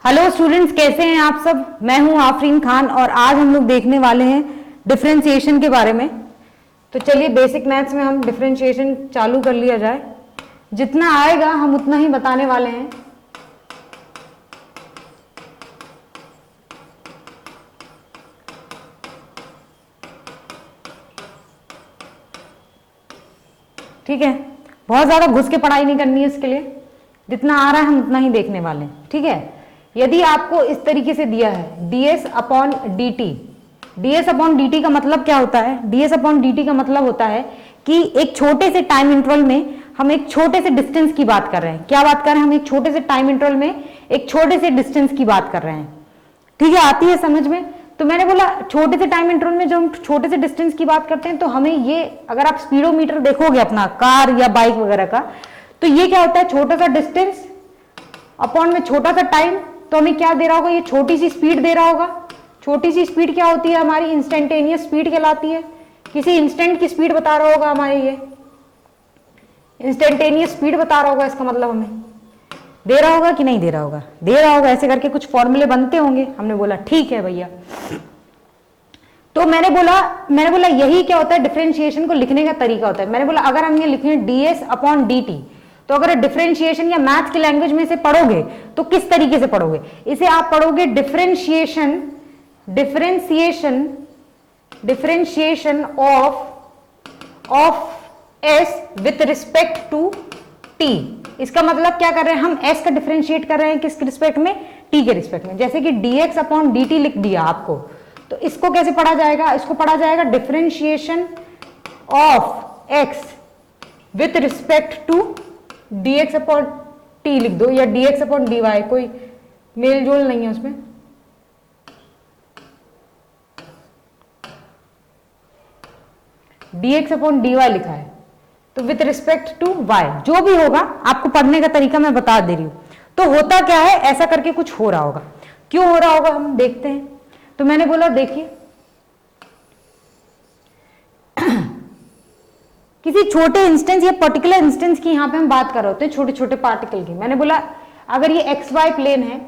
Hello students, कैसे हैं आप सब। मैं हूं आफरीन खान और आज हम लोग देखने वाले हैं डिफरेंशिएशन के बारे में। तो चलिए बेसिक मैथ्स में हम डिफरेंशिएशन चालू कर लिया जाए। जितना आएगा हम उतना ही बताने वाले हैं। ठीक है, बहुत ज्यादा घुस के पढ़ाई नहीं करनी है इसके लिए। जितना आ रहा है हम उतना ही देखने वाले हैं। ठीक है, यदि आपको इस तरीके से दिया है ds upon D T. ds upon D T का मतलब क्या होता है? ds अपॉन डी टी का मतलब होता है कि एक छोटे से टाइम इंटरवल में हम एक छोटे से डिस्टेंस की बात कर रहे हैं। क्या बात कर रहे हैं? हम एक छोटे से टाइम इंटरवल में एक छोटे से डिस्टेंस की बात कर रहे हैं। ठीक है, आती है समझ में? तो मैंने बोला छोटे से टाइम इंटरवल में जब हम छोटे से डिस्टेंस की बात करते हैं तो हमें ये, अगर आप स्पीडोमीटर देखोगे अपना कार या बाइक वगैरह का, तो ये क्या होता है? छोटा सा डिस्टेंस अपॉन में छोटा सा टाइम। तो हमें क्या दे रहा होगा? ये छोटी सी स्पीड दे रहा होगा। छोटी सी स्पीड क्या होती है? हमारी इंस्टेंटेनियस स्पीड कहलाती है। किसी इंस्टेंट की स्पीड बता रहा होगा हमारे, ये इंस्टेंटेनियस स्पीड बता रहा होगा। इसका मतलब हमें दे रहा होगा कि नहीं दे रहा होगा? दे रहा होगा। ऐसे करके कुछ फॉर्मूले बनते होंगे। हमने बोला ठीक है भैया। तो मैंने बोला यही क्या होता है? डिफरेंशिएशन को लिखने का तरीका होता है। मैंने बोला अगर हम ये लिखें ds अपॉन डी टी, तो अगर डिफरेंशिएशन या मैथ्स की लैंग्वेज में से पढ़ोगे तो किस तरीके से पढ़ोगे? इसे आप पढ़ोगे differentiation of s with respect to t। इसका मतलब क्या कर रहे हैं? हम s का डिफरेंशिएट कर रहे हैं किस रिस्पेक्ट में? t के रिस्पेक्ट में। जैसे कि dx अपॉन dt लिख दिया आपको, तो इसको कैसे पढ़ा जाएगा? इसको पढ़ा जाएगा differentiation of x with respect to dx upon t लिख दो, या dx अपॉन dy, कोई मेल जोल नहीं है उसमें। dx अपॉन dy लिखा है, तो विथ रिस्पेक्ट टू y जो भी होगा, आपको पढ़ने का तरीका मैं बता दे रही हूं। तो होता क्या है? ऐसा करके कुछ हो रहा होगा। क्यों हो रहा होगा हम देखते हैं। तो मैंने बोला देखिए किसी छोटे इंस्टेंस या पर्टिकुलर इंस्टेंस की यहां पे हम बात कर रहे होते हैं, छोटे छोटे पार्टिकल की। मैंने बोला अगर ये XY प्लेन है,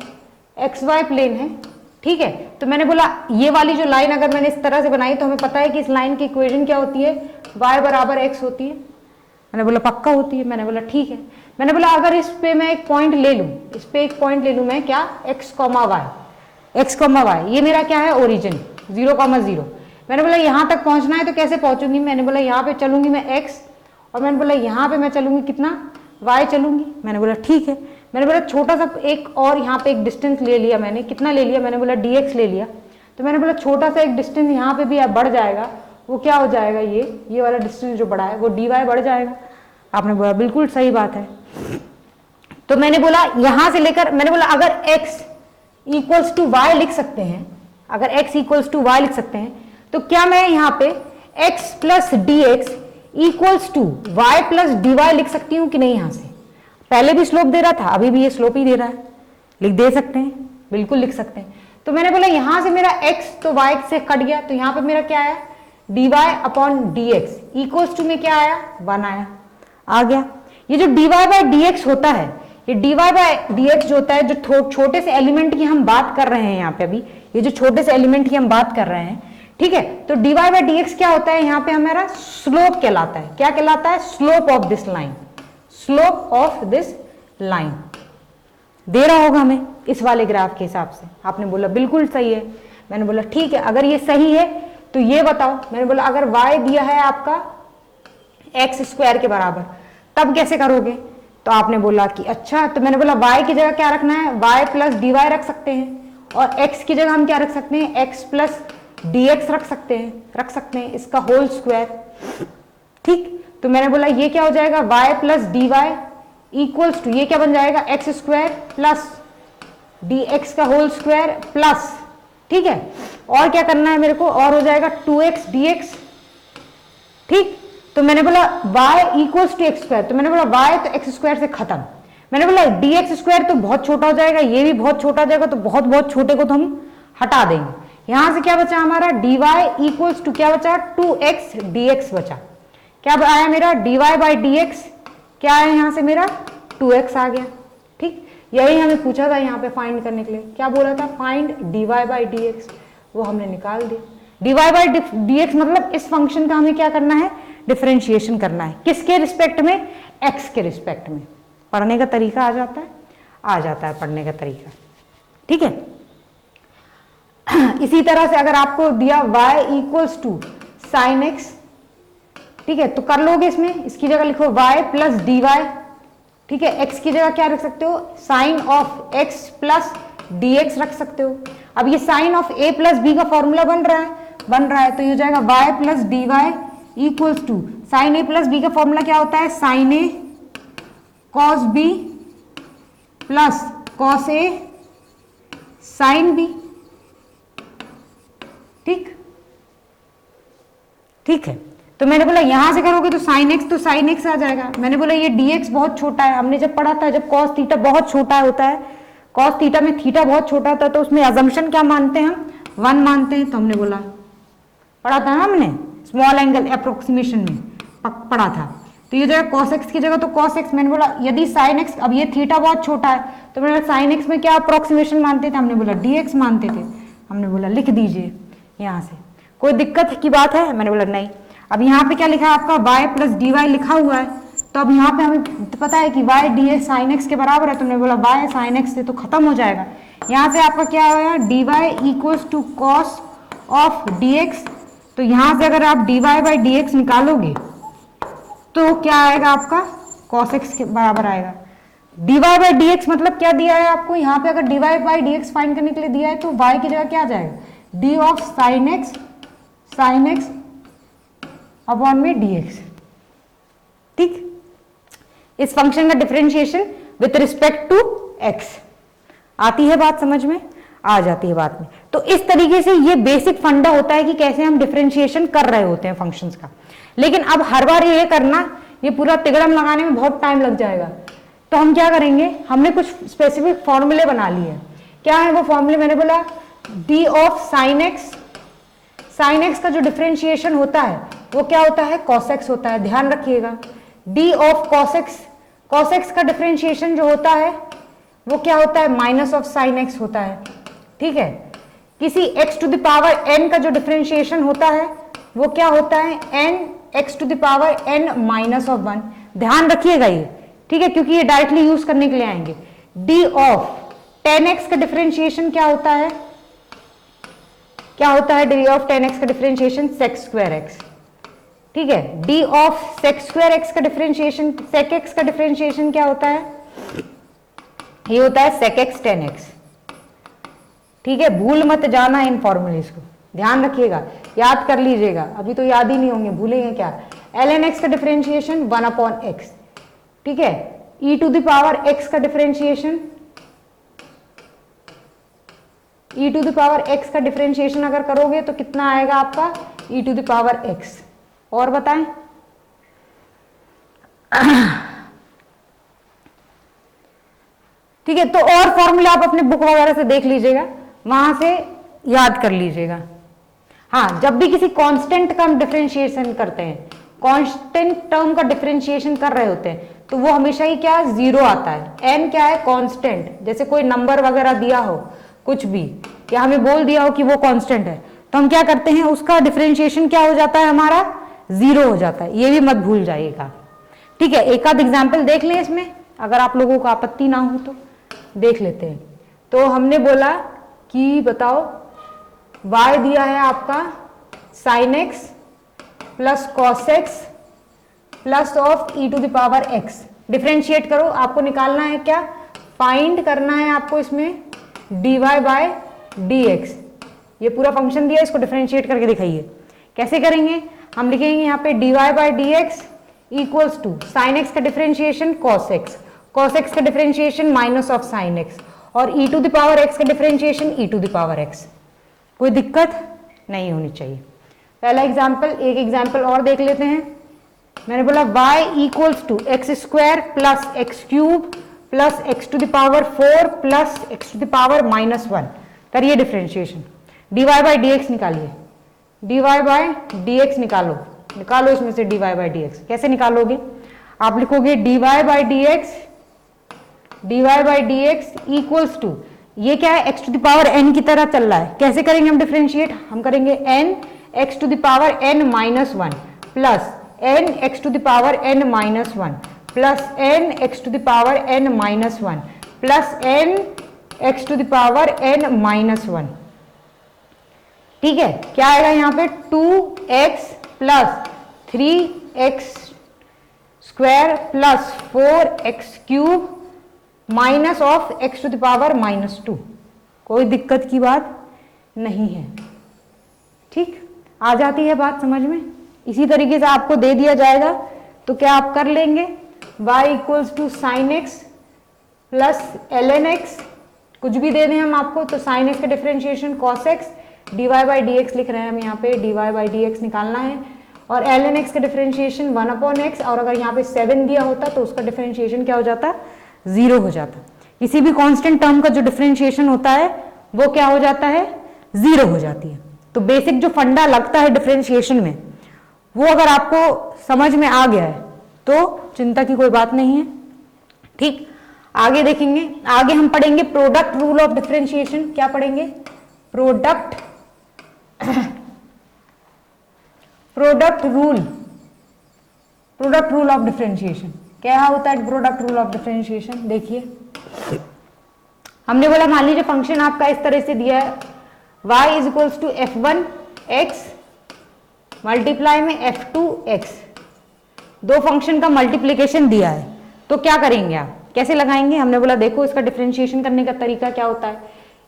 ठीक है, तो मैंने बोला ये वाली जो लाइन अगर मैंने इस तरह से बनाई तो हमें पता है कि इस लाइन की इक्वेशन क्या होती है? y बराबर x होती है। मैंने बोला पक्का होती है। मैंने बोला ठीक है। मैंने बोला अगर इस पे मैं एक पॉइंट ले लूं, मैं क्या? x, y, ये मेरा क्या है? ओरिजिन 0,0। मैंने बोला यहां तक पहुंचना है तो कैसे पहुंचूंगी? मैंने बोला यहां पे चलूंगी मैं x, और मैंने बोला यहां पे मैं चलूंगी कितना? y चलूंगी। मैंने बोला ठीक है। मैंने बोला छोटा सा एक और यहाँ पे एक डिस्टेंस ले लिया मैंने। कितना ले लिया? मैंने बोला dx ले लिया। तो मैंने बोला छोटा सा एक डिस्टेंस यहाँ पे भी बढ़ जाएगा। वो क्या हो जाएगा? ये वाला डिस्टेंस जो बढ़ा है वो dy बढ़ जाएगा। आपने बोला बिल्कुल सही बात है। तो मैंने बोला यहां से लेकर, मैंने बोला अगर x इक्वल्स टू y लिख सकते हैं, तो क्या मैं यहाँ पे x plus d x equals to y plus d y लिख सकती हूँ कि नहीं? यहां से पहले भी स्लोप दे रहा था, अभी भी ये स्लोप ही दे रहा है। दे सकते हैं, बिल्कुल लिख सकते हैं। तो मैंने बोला यहां से मेरा x तो y से कट गया, तो यहां पे मेरा क्या आया? dy upon d x equals to में क्या आया? 1 आया, आ गया। ये जो dy बाय dx होता है, ये dy बाय dx जो होता है, जो छोटे से एलिमेंट की हम बात कर रहे हैं यहाँ पे, अभी ये जो छोटे से एलिमेंट की हम बात कर रहे हैं, ठीक है, तो dy बाय dx क्या होता है? यहाँ पे हमारा स्लोप कहलाता है। क्या कहलाता है? स्लोप ऑफ दिस लाइन दे रहा होगा हमें इस वाले ग्राफ के हिसाब से। आपने बोला बिल्कुल सही है। मैंने बोला ठीक है, अगर ये सही है तो ये बताओ। मैंने बोला अगर y दिया है आपका x स्क्वायर के बराबर, तब कैसे करोगे? तो आपने बोला कि अच्छा, तो मैंने बोला y की जगह क्या रखना है? y प्लस डी वाई रख सकते हैं, और x की जगह हम क्या रख सकते हैं? x प्लस डी एक्स रख सकते हैं, इसका होल स्क्वायर। ठीक, तो मैंने बोला ये क्या हो जाएगा? y plus d y equals to, ये क्या बन जाएगा? x square plus d x का होल स्क्वायर प्लस, ठीक है, और क्या करना है मेरे को? और हो जाएगा 2x dx। ठीक, तो मैंने बोला y equals to x square, तो मैंने बोला y तो एक्स स्क्वायर से खत्म। मैंने बोला dx स्क्वायर तो बहुत छोटा हो जाएगा, ये भी बहुत छोटा हो जाएगा, तो बहुत बहुत छोटे को तो हम हटा देंगे। यहां से क्या बचा हमारा? dy इक्वल्स टू क्या बचा? 2x dx बचा। क्या आया मेरा? dy बाई dx क्या आया? यहां से मेरा 2x आ गया। ठीक, यही हमें पूछा था यहाँ पे फाइंड करने के लिए, क्या बोला था, find dy by d x, वो हमने निकाल दिया। dy बाई डी एक्स मतलब इस फंक्शन का हमें क्या करना है, डिफरेंशिएशन करना है, किसके रिस्पेक्ट में, x के रिस्पेक्ट में। पढ़ने का तरीका आ जाता है पढ़ने का तरीका, ठीक है। इसी तरह से अगर आपको दिया y equals to sine x, ठीक है, तो कर लोगे इसमें, इसकी जगह लिखो y प्लस डी वाई, ठीक है, x की जगह क्या रख सकते हो, sine of x plus d x रख सकते हो। अब ये sine of a plus b का फॉर्मूला बन रहा है, तो ये हो जाएगा y plus d y equals to sine a plus b का फॉर्मूला क्या होता है, sine a cos b plus cos a sine b, ठीक है। तो मैंने बोला यहां से करोगे तो साइन एक्स, तो साइन एक्स आ जाएगा। मैंने बोला ये dx बहुत छोटा है, हमने जब पढ़ा था, जब cos थीटा बहुत छोटा होता है, cos थीटा में थीटा बहुत छोटा होता है, तो उसमें अजम्पशन क्या मानते हैं हम, 1 मानते हैं। तो हमने बोला, पढ़ा था ना हमने स्मॉल एंगल अप्रोक्सीमेशन में पढ़ा था, तो ये जो है cos x की जगह तो cos x, मैंने बोला यदि sin x, अब ये थीटा बहुत छोटा है, तो मैंने sin x में क्या अप्रोक्सीमेशन मानते थे, हमने बोला dx मानते थे। हमने बोला लिख दीजिए यहाँ से, कोई दिक्कत की बात है, मैंने बोला नहीं। अब यहाँ पे क्या लिखा है आपका, y प्लस डी वाई लिखा हुआ है, तो अब यहाँ पे हमें पता है कि y D x sine x के बराबर है, तो मैंने बोला y साइन एक्स से तो खत्म हो जाएगा। यहाँ से आपका क्या होगा, d y equals to cos of d x, तो यहाँ से अगर आप d y by d x निकालोगे तो क्या आएगा आपका, कॉस एक्स के बराबर आएगा। D y by d x मतलब क्या दिया है आपको, यहाँ पे अगर d y by d x find करने के लिए दिया है, तो y की जगह क्या आ जाएगा, d of sine x upon में dx, ठीक। इस फंक्शन का differentiation with respect to x, आती है बात समझ में, आ जाती है बात में। तो इस तरीके से ये बेसिक फंडा होता है कि कैसे हम डिफरेंशिएशन कर रहे होते हैं फंक्शंस का। लेकिन अब हर बार ये करना, ये पूरा तिगड़म लगाने में बहुत टाइम लग जाएगा, तो हम क्या करेंगे, हमने कुछ स्पेसिफिक फॉर्मूले बना लिए हैं। क्या है वो फॉर्मूले, मैंने बोला d ऑफ साइन एक्स का जो डिफरेंशिएशन होता है वो क्या होता है, cos x होता है, ध्यान रखिएगा। d ऑफ cos x का डिफरेंशिएशन जो होता है वो क्या होता है, माइनस ऑफ साइन x होता है, ठीक है। किसी x to the power n का जो डिफरेंशिएशन होता है वो क्या होता है, n x to the power n minus of 1, ध्यान रखिएगा ये, ठीक है, क्योंकि ये डायरेक्टली यूज करने के लिए आएंगे। d ऑफ 10x का डिफरेंशिएशन क्या होता है, d ऑफ 10x का डिफरेंशिएशन sec स्क्वायर x, ठीक है। d of sec square x का डिफरेंशिएशन, sec x का डिफरेंशिएशन क्या होता है, ये होता है sec x 10x, ठीक है। भूल मत जाना इन फॉर्मूलेस को, ध्यान रखिएगा, याद कर लीजिएगा, अभी तो याद ही नहीं होंगे, भूलेंगे क्या। ln x का डिफरेंशिएशन 1 अपॉन x, ठीक है। e to the power x का differentiation, e to the power x का डिफरेंशिएशन अगर करोगे तो कितना आएगा आपका, e to the power x। और बताएं, ठीक है। तो और फॉर्मूला आप अपने बुक वगैरह से देख लीजिएगा, वहां से याद कर लीजिएगा। हाँ, जब भी किसी कांस्टेंट का हम डिफरेंशिएशन करते हैं, कांस्टेंट टर्म का डिफरेंशिएशन कर रहे होते हैं, तो वो हमेशा ही क्या, जीरो आता है। n क्या है, कांस्टेंट, जैसे कोई नंबर वगैरह दिया हो, कुछ भी, या हमें बोल दिया हो कि वो कांस्टेंट है, तो हम क्या करते हैं, उसका डिफरेंशिएशन क्या हो जाता है, हमारा जीरो हो जाता है। ये भी मत भूल जाइएगा, ठीक है। एक आध एग्जाम्पल देख लें इसमें, अगर आप लोगों को आपत्ति ना हो तो देख लेते हैं। तो हमने बोला कि बताओ, y दिया है आपका sin x plus cos x plus of e to the power x, differentiate करो, आपको निकालना है क्या, फाइंड करना है आपको इसमें dy बाय dx। ये पूरा फंक्शन दिया, इसको डिफरेंशिएट करके दिखाइए। कैसे करेंगे, हम लिखेंगे यहाँ पे dy by dx equals to sine x का डिफरेंशिएशन cos x का differentiation minus of sine x, और e to the power x का differentiation e to the power x। कोई दिक्कत नहीं होनी चाहिए। पहला एग्जाम्पल, एक एग्जाम्पल और देख लेते हैं। मैंने बोला y equals to x square plus x cube plus x to the power 4 plus x to the power -1, करिए differentiation. dy by d x निकालिए, dy बाई डी एक्स निकालो इसमें से dy बाई डी एक्स। कैसे निकालोगे, आप लिखोगे dy by d x dy by d x equals to, ये क्या है, x to the power n की तरह चल रहा है। कैसे करेंगे हम डिफरेंशिएट, हम करेंगे n x to the power n minus one plus n x to the power n minus one plus n x to the power n minus one plus n x to the power n minus one. ठीक है, क्या आएगा यहाँ पे 2x plus 3x square plus 4x cube minus of x to the power minus 2। कोई दिक्कत की बात नहीं है। ठीक, आ जाती है बात समझ में। इसी तरीके से आपको दे दिया जाएगा तो क्या आप कर लेंगे, y equals to sine x plus ln x, कुछ भी दे दें हम आपको तो साइन एक्स का differentiation cos x, dy by d x लिख रहे हैं हम यहाँ पे, dy बाई डी एक्स निकालना है, और ln x का डिफरेंशिएशन 1/x, और अगर यहाँ पे 7 दिया होता तो उसका डिफरेंशिएशन क्या हो जाता, 0 हो जाता। किसी भी कांस्टेंट टर्म का जो डिफरेंशिएशन होता है वो क्या हो जाता है, 0 हो जाती है। तो बेसिक जो फंडा लगता है डिफरेंशिएशन में वो अगर आपको समझ में आ गया है तो चिंता की कोई बात नहीं है। ठीक, आगे देखेंगे, आगे हम पढ़ेंगे प्रोडक्ट रूल ऑफ डिफरेंशिएशन। क्या पढ़ेंगे, प्रोडक्ट रूल ऑफ डिफरेंशिएशन। क्या होता है प्रोडक्ट रूल ऑफ डिफरेंशिएशन, देखिए हमने बोला मान लीजिए फंक्शन आपका इस तरह से दिया है, y is equals to f1 x multiply में f2 x, दो फंक्शन का मल्टीप्लीकेशन दिया है तो क्या करेंगे आप, कैसे लगाएंगे। हमने बोला देखो इसका डिफरेंशिएशन करने का तरीका क्या होता है,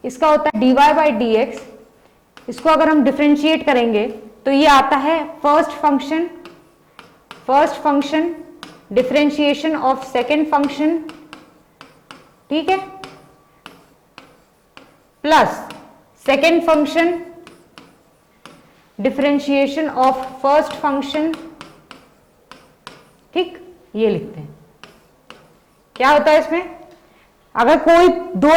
इसका होता है dy बाई डी एक्स, इसको अगर हम डिफरेंशिएट करेंगे तो ये आता है first function differentiation of second function, ठीक है, plus second function differentiation of first function. ठीक, ये लिखते हैं। क्या होता है इसमें, अगर कोई दो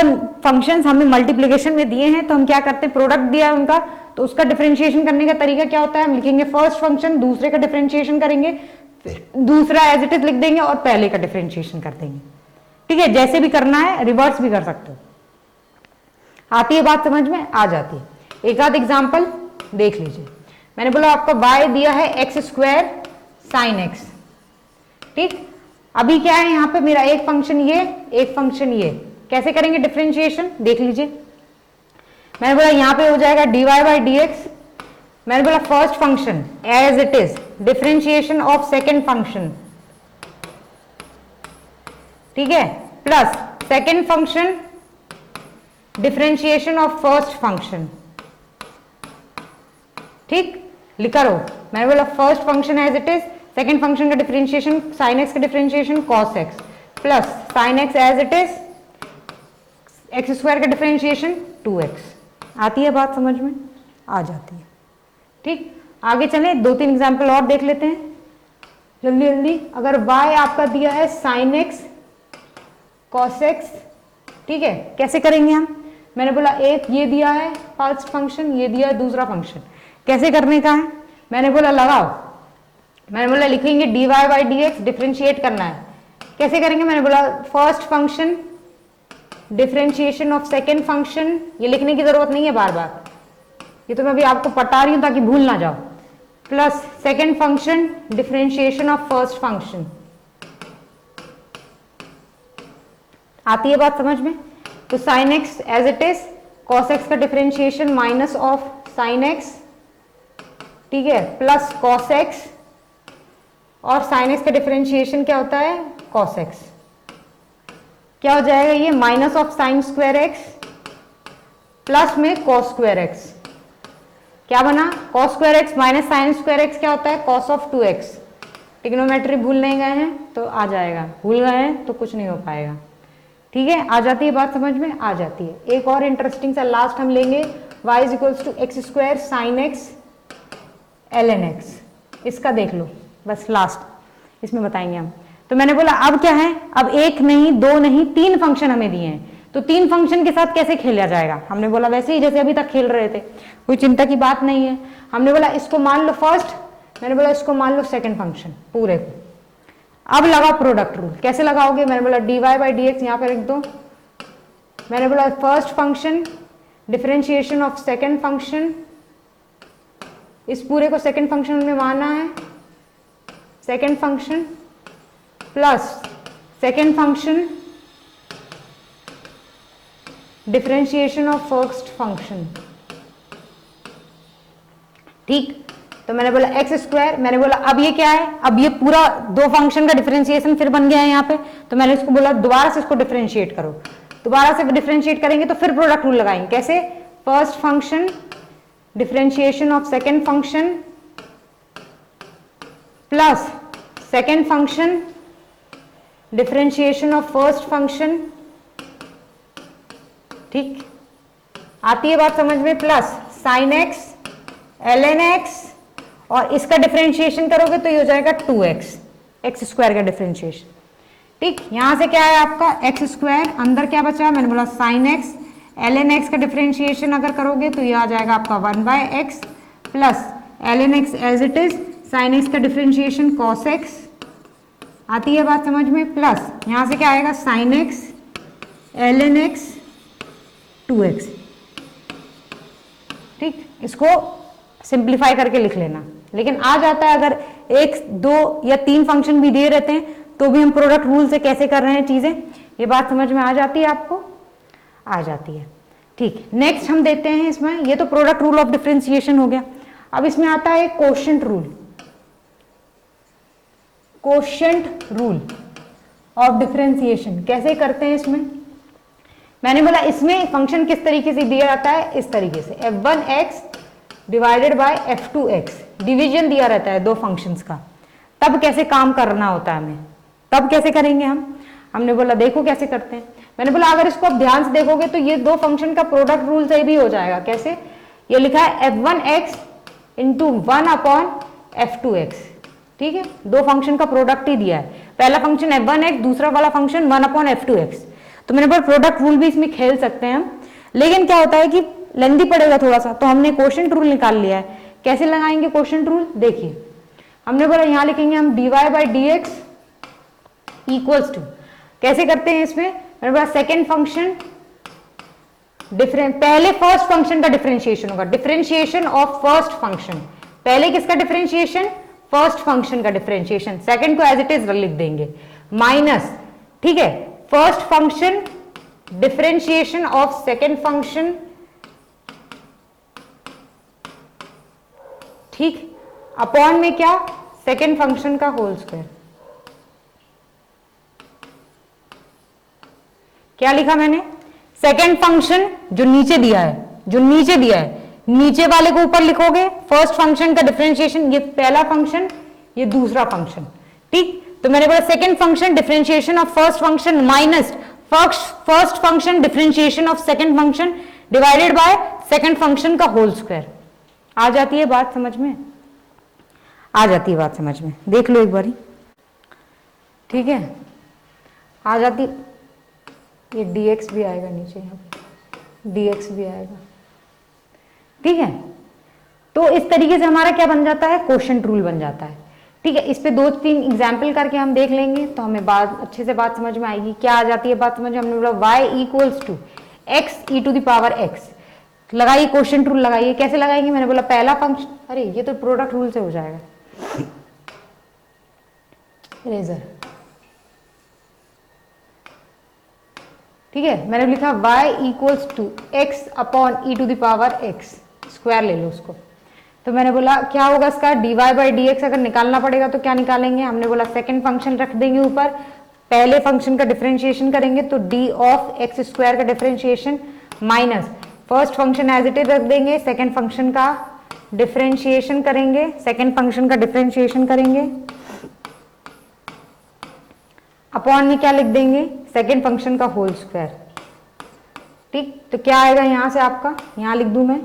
फंक्शंस हमें मल्टीप्लिकेशन में दिए हैं तो हम क्या करते हैं, प्रोडक्ट दिया है उनका तो उसका डिफरेंशिएशन करने का तरीका क्या होता है, हम लिखेंगे फर्स्ट फंक्शन, दूसरे का डिफरेंशिएशन करेंगे, दूसरा एज इट इज लिख देंगे और पहले का डिफरेंशिएशन कर देंगे। ठीक है, जैसे भी करना है, रिवर्स भी कर सकते हो। आती है बात समझ में, आ जाती है। एक आध एग्जांपल देख लीजिए। मैंने बोला आपका y दिया है एक्स स्क्वायर साइन एक्स। ठीक, अभी क्या है यहाँ पे मेरा एक फंक्शन ये, एक फंक्शन ये, कैसे करेंगे डिफरेंशिएशन देख लीजिए। मैंने बोला यहाँ पे हो जाएगा dy बाई डी एक्स, मैंने बोला first function as it is differentiation of second function, ठीक है, plus second function differentiation of first function. ठीक, लिखा रहो। मैंने बोला first function as it is, second function का डिफरेंशिएशन साइन एक्स का differentiation cos x, plus sine x as it is, x square का डिफरेंशिएशन 2x। आती है बात समझ में, आ जाती है। ठीक, आगे चले, दो तीन एग्जाम्पल और देख लेते हैं जल्दी जल्दी। अगर y आपका दिया है साइन एक्स कॉस एक्स, ठीक है, कैसे करेंगे हम। मैंने बोला एक ये दिया है फर्स्ट फंक्शन, ये दिया है दूसरा फंक्शन, कैसे करने का है। मैंने बोला लगाओ, मैंने बोला लिखेंगे dy by d x, differentiate करना है, कैसे करेंगे। मैंने बोला first function differentiation of second function, ये लिखने की जरूरत नहीं है बार बार, ये तो मैं अभी आपको पढ़ा रही हूं ताकि भूल ना जाओ, plus second function differentiation of first function. आती है बात समझ में। तो sine x as it is, cos x का differentiation minus of sine x, ठीक है, प्लस कॉस एक्स, और साइन एक्स का डिफरेंशिएशन क्या होता है कॉस एक्स, क्या हो जाएगा ये minus of sine square x plus में कॉस स्क्वायर एक्स। क्या बना, cos square x minus sine square x क्या होता है कॉस ऑफ 2x। ट्रिग्नोमेट्री भूल नहीं गए हैं तो आ जाएगा, भूल गए हैं तो कुछ नहीं हो पाएगा। ठीक है, आ जाती है बात समझ में, आ जाती है। एक और इंटरेस्टिंग सा लास्ट हम लेंगे, y is equals to x square sine x ln x। इसका देख लो, बस लास्ट इसमें बताएंगे हम। तो मैंने बोला अब क्या है, अब एक नहीं दो नहीं तीन फंक्शन हमें दिए हैं, तो तीन फंक्शन के साथ कैसे खेला जाएगा। हमने बोला वैसे ही जैसे अभी तक खेल रहे थे, कोई चिंता की बात नहीं है। हमने बोला इसको मान लो फर्स्ट, मैंने बोला इसको मान लो सेकंड फंक्शन पूरे को, अब लगाओ प्रोडक्ट रूल। कैसे लगाओगे? मैंने बोला dy बाई डी एक्स, यहां पर लिख दो। मैंने बोला first function differentiation of second function, इस पूरे को सेकेंड फंक्शन में माना है, second function plus second function differentiation of first function. ठीक, तो मैंने बोला एक्स स्क्वायर, मैंने बोला अब ये क्या है, अब ये पूरा दो फंक्शन का डिफरेंशिएशन फिर बन गया है यहाँ पे, तो मैंने इसको बोला दोबारा से इसको डिफरेंशिएट करो। दोबारा से डिफरेंशिएट करेंगे तो फिर प्रोडक्ट रूल लगाएंगे। कैसे? First function differentiation of second function plus second function differentiation of first function. ठीक, आती है बात समझ में? Plus sine x ln x, और इसका डिफरेंशिएशन करोगे तो ये हो जाएगा 2x, एक्स स्क्वायर का डिफरेंशिएशन। ठीक, यहां से क्या है आपका एक्स स्क्वायर, अंदर क्या बचा? मैंने बोला साइन एक्स, ln x का डिफरेंशिएशन अगर करोगे तो ये आ जाएगा आपका 1/x plus ln x as it is, sine x का डिफरेंशिएशन cos x। आती है बात समझ में? प्लस यहां से क्या आएगा? Sign x ln x 2x। ठीक, इसको सिंप्लीफाई करके लिख लेना। लेकिन आ जाता है अगर एक, दो या तीन फंक्शन भी दे रहते हैं तो भी हम प्रोडक्ट रूल से कैसे कर रहे हैं चीजें, ये बात समझ में आ जाती है आपको? आ जाती है। ठीक, नेक्स्ट हम देते हैं इसमें, ये तो प्रोडक्ट रूल ऑफ डिफरेंशिएशन हो गया। अब इसमें आता है quotient rule. Quotient rule of differentiation कैसे करते हैं इसमें? मैंने बोला इसमें फंक्शन किस तरीके से दिया जाता है, इस तरीके से f1x divided by f2x, division दिया रहता है दो फंक्शंस का, तब कैसे काम करना होता है हमें, तब कैसे करेंगे हम? हमने बोला देखो कैसे करते हैं। मैंने बोला अगर इसको आप ध्यान से देखोगे तो ये दो फंक्शन का प्रोडक्ट रूल से भी हो जाएगा। कैसे? ये लिखा है f1x इंटू 1/f2x। ठीक है, दो फंक्शन का प्रोडक्ट ही दिया है, पहला फंक्शन f1x, दूसरा वाला फंक्शन 1/f2x। तो मैंने बोला प्रोडक्ट रूल भी इसमें खेल सकते हैं हम, लेकिन क्या होता है कि लेंदी पड़ेगा थोड़ा सा, तो हमने कोशेंट रूल निकाल लिया है। कैसे लगाएंगे कोशेंट रूल? देखिए, हमने बोला यहां लिखेंगे हम dy by d x equals to, कैसे करते हैं इसमें? मैंने बोला सेकेंड फंक्शन पहले फर्स्ट फंक्शन का डिफरेंशिएशन होगा, डिफरेंशिएशन ऑफ फर्स्ट फंक्शन। पहले किसका डिफरेंशिएशन? फर्स्ट फंक्शन का डिफरेंशिएशन। सेकेंड को एज इट इज लिख देंगे माइनस, ठीक है, first function differentiation of second function. ठीक, अपॉन में क्या? सेकेंड फंक्शन का होल स्क्वायर। क्या लिखा मैंने? सेकेंड फंक्शन जो नीचे दिया है, जो नीचे दिया है, नीचे वाले को ऊपर लिखोगे, फर्स्ट फंक्शन का डिफरेंशिएशन, ये पहला फंक्शन, ये दूसरा फंक्शन। ठीक, तो मैंने बोला second function differentiation of first function minus first function differentiation of second function divided by second function का होल स्क्वायर। आ जाती है बात समझ में? आ जाती है बात समझ में, देख लो एक बारी। ठीक है, आ जाती, ये dx भी आएगा नीचे, यहाँ पे dx भी आएगा। ठीक है, तो इस तरीके से हमारा क्या बन जाता है? कोशेंट रूल बन जाता है। ठीक है, इस पे दो तीन एग्जाम्पल करके हम देख लेंगे तो हमें बात अच्छे से बात समझ में आएगी। क्या आ जाती है बात समझ में? हमने बोला y equals to x e to the power x, लगाइए कोशेंट रूल लगाइए। कैसे लगाएंगे? मैंने बोला पहला फंक्शन, अरे ये तो प्रोडक्ट रूल से हो जाएगा, इरेजर। ठीक है, मैंने लिखा y equals to x upon e to the power x, square ले लो उसको। तो मैंने बोला क्या होगा इसका? dy बाई डी एक्स अगर निकालना पड़ेगा तो क्या निकालेंगे? हमने बोला सेकेंड फंक्शन रख देंगे ऊपर, पहले फंक्शन का डिफरेंशिएशन करेंगे तो d ऑफ एक्स स्क्वायर का differentiation minus first function as it is रख देंगे, सेकेंड फंक्शन का डिफरेंशिएशन करेंगे, सेकेंड फंक्शन का डिफरेंशिएशन करेंगे, अपॉन में क्या लिख देंगे? सेकेंड फंक्शन का होल स्क्वायर। ठीक, तो क्या आएगा यहां से आपका? यहां लिख दूं मैं,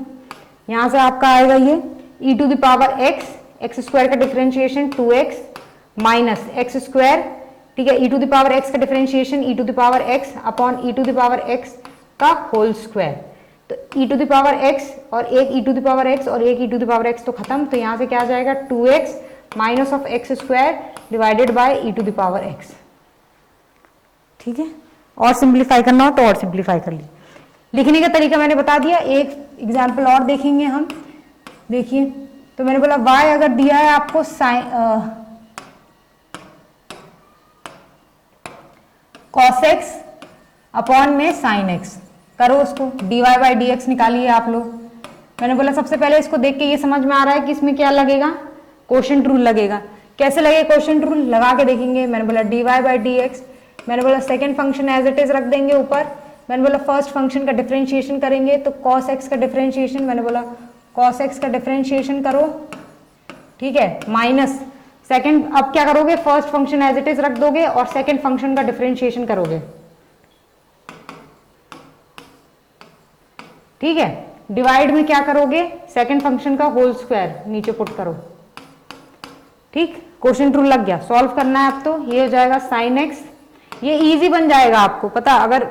यहां से आपका आएगा ये e to the power x, x square का differentiation 2x minus x square. ठीक है, e to the power x का differentiation e to the power x upon e to the power x का होल स्क्वायर। तो e to the power x और एक e to the power x और एक e to the power x तो खत्म, तो यहां से क्या आ जाएगा? 2x minus of x square divided by e to the power x। ठीक है, और सिंप्लीफाई करना हो तो और सिंप्लीफाई कर लीजिए। लिखने का तरीका मैंने बता दिया। एक एग्जाम्पल और देखेंगे हम। देखिए, तो मैंने बोला y अगर दिया है आपको cos x अपॉन में sin x, करो उसको, dy बाई डी एक्स निकालिए आप लोग। मैंने बोला सबसे पहले इसको देख के ये समझ में आ रहा है कि इसमें क्या लगेगा, कोशेंट रूल लगेगा। कैसे लगेगा कोशेंट रूल, लगा के देखेंगे। मैंने बोला dy बाई डी एक्स, मैंने बोला second function as it is रख देंगे ऊपर। मैंने बोला फर्स्ट फंक्शन का डिफरेंशिएशन करेंगे, तो cos x का डिफरेंशिएशन, मैंने बोला cos x का डिफरेंशिएशन करो, ठीक है, माइनस सेकेंड, अब क्या करोगे, first function as it is रख दोगे और सेकेंड फंक्शन का डिफरेंशिएशन करोगे। ठीक है, डिवाइड में क्या करोगे, सेकेंड फंक्शन का होल स्क्वायर नीचे पुट करो। ठीक, क्वोशिएंट रूल लग गया। सॉल्व करना है अब, तो ये हो जाएगा sin x। ये इजी बन जाएगा आपको पता, अगर